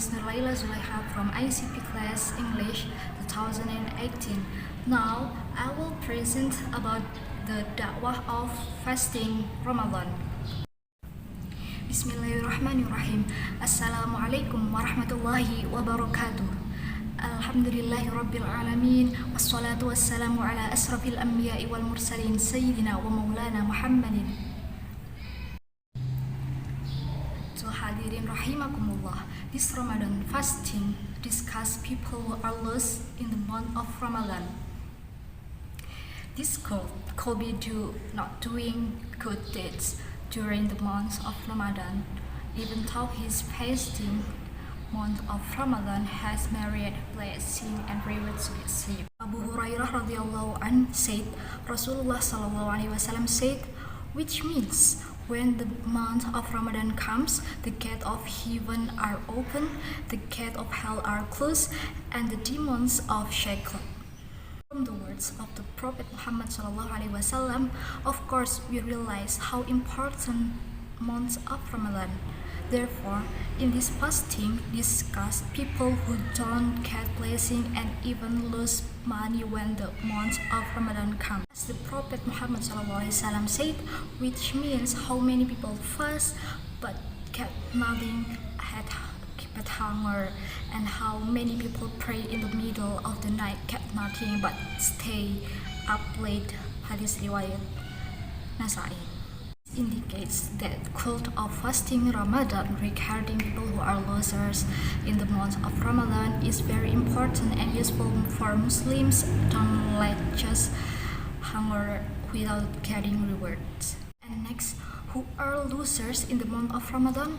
is Nurlaila Zhulaikah from ICP class English 2018. Now I will present about the dakwah of fasting Ramadan. Bismillahirrahmanirrahim. Assalamualaikum warahmatullahi wabarakatuh. Alhamdulillahi rabbil alamin. Wassalatu wassalamu ala asrafil anbiya'i wal mursalin sayyidina wa maulana Muhammadin. So hadirin rahimakumullah, this Ramadan fasting discuss people who are lost in the month of Ramadan. This could be due not doing good deeds during the month of Ramadan, even though his fasting month of Ramadan has myriad blessing and rewards to receive. Abu Hurairah radhiyallahu anh said, Rasulullah sallallahu alaihi wasallam said, which means when the month of Ramadan comes, the gates of heaven are open, the gates of hell are closed, and the demons of shaitan. From the words of the Prophet Muhammad ﷺ, of course we realize how important month of Ramadan. Therefore, in this fasting, discuss people who don't get blessing and even lose money when the month of Ramadan comes. As the Prophet Muhammad ﷺ said, which means how many people fast but get nothing, had but hunger, and how many people pray in the middle of the night, get nothing but stay up late. Hadis riwayat Nasai. Indicates that cult of fasting Ramadan regarding people who are losers in the month of Ramadan is very important and useful for Muslims. Don't let just hunger without getting rewards. And next, who are losers in the month of Ramadan?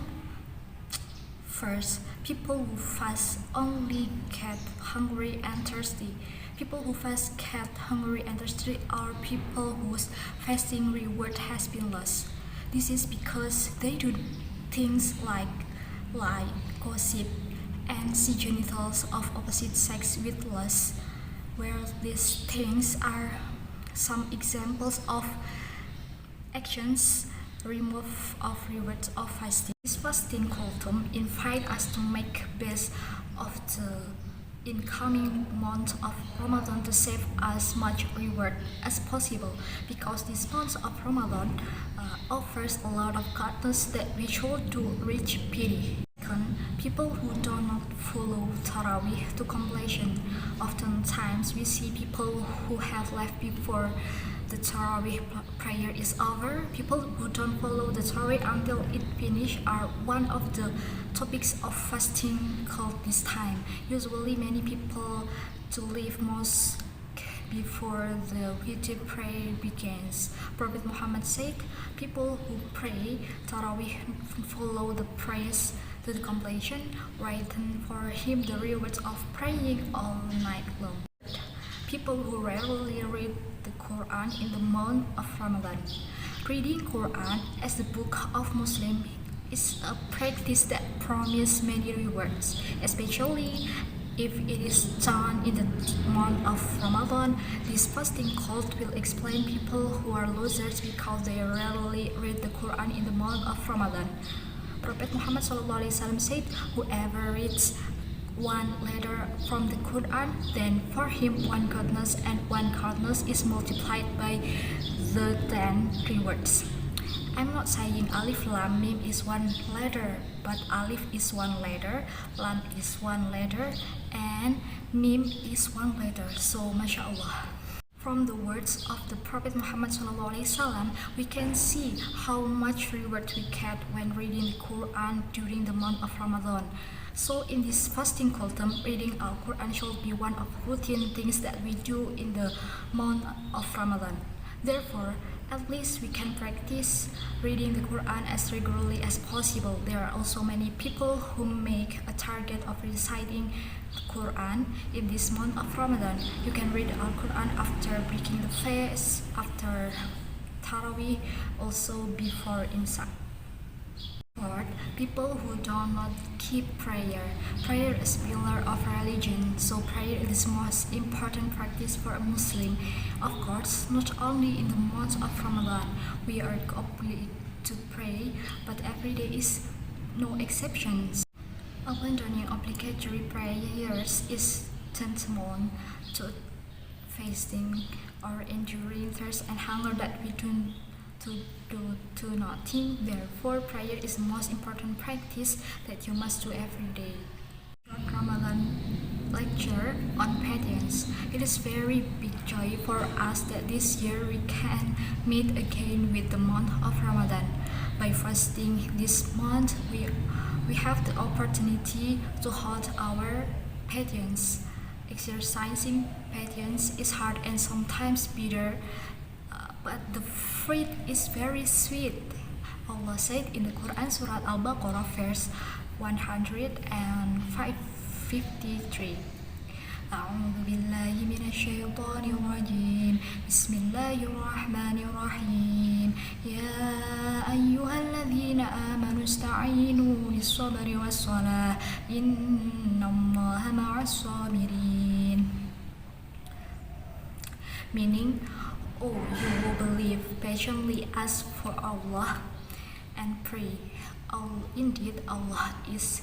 First, people who fast only get hungry and thirsty. People who fast get hungry and thirsty are people whose fasting reward has been lost. This is because they do things like lie, gossip, and see genitals of opposite sex with lust, where these things are some examples of actions remove of rewards of fasting. This fasting KULTUM invite us to make best of the incoming month of Ramadan to save as much reward as possible, because this month of Ramadan offers a lot of goodness that we should do reach pity. Second, people who do not follow Tarawih to completion. Oftentimes we see people who have left before the Tarawih prayer is over. People who don't follow the Tarawih until it finish are one of the topics of fasting called this time. Usually many people to leave mosque before the witr prayer begins. Prophet Muhammad said, people who pray Tarawih follow the prayers to the completion, written for him the rewards of praying all night long. People who rarely read the Quran in the month of Ramadan. Reading Quran as the book of Muslim is a practice that promises many rewards, especially if it is done in the month of Ramadan. This fasting cult will explain people who are losers because they rarely read the Quran in the month of Ramadan. Prophet Muhammad ﷺ said, whoever reads one letter from the Quran, then for him one goodness, and one goodness is multiplied by the 10 rewards. I'm not saying Alif Lam Mim is one letter, but Alif is one letter, Lam is one letter, and Mim is one letter. So, mashallah. From the words of the Prophet Muhammad ﷺ, we can see how much reward we get when reading the Quran during the month of Ramadan. So in this fasting KULTUM, reading our Quran should be one of routine things that we do in the month of Ramadan. Therefore, at least we can practice reading the Quran as regularly as possible. There are also many people who make a target of reciting the Quran in this month of Ramadan. You can read Al Quran after breaking the fast, after Tarawih, also before Imsak. Fourth, people who do not keep prayer. Prayer is a pillar of religion, so prayer is the most important practice for a Muslim. Of course, not only in the month of Ramadan we are obliged to pray, but every day is no exceptions. Abandoning obligatory prayers is tantamount to fasting or enduring thirst and hunger that we do nothing. Therefore, prayer is the most important practice that you must do every day. Ramadan lecture on patience. It is very big joy for us that this year we can meet again with the month of Ramadan. By fasting this month, we have the opportunity to hold our patience. Exercising patience is hard and sometimes bitter, but the fruit is very sweet. Allah said in the Quran, Surah Al-Baqarah, verse 153. أعوذ بالله من الشيطان الرجيم بسم الله الرحمن الرحيم يا أيها الذين آمنوا استعينوا بالصبر والصلاة إن الله مع الصابرين. Meaning, oh, you who believe, patiently ask for Allah and pray. Oh, indeed, Allah is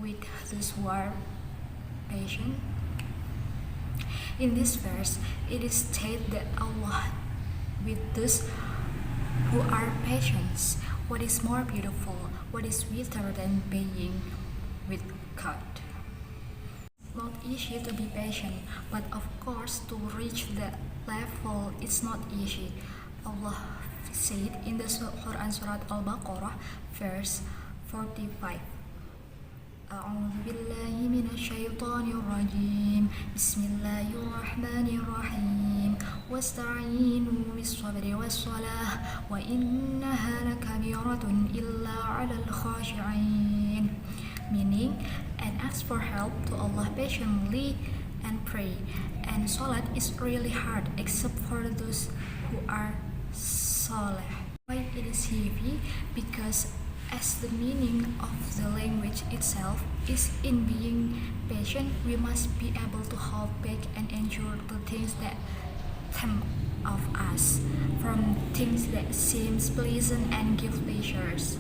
with those who are patient. In this verse, it is stated that Allah with those who are patient. What is more beautiful? What is sweeter than being with God? Not easy to be patient, but of course to reach that level it's not easy. Allah said in the Quran Surah Al-Baqarah verse 45. أعوذ بالله من الشيطان الرجيم بسم الله الرحمن الرحيم واستعينوا بالصبر والصلاة وإنها لكبيرة إلا على الخاشعين. Meaning, and ask for help to Allah patiently and pray. And salat is really hard except for those who are saleh. Why it is heavy? Because as the meaning of the language itself is in being patient, we must be able to hold back and endure the things that tempt of us from things that seems pleasant and give pleasures.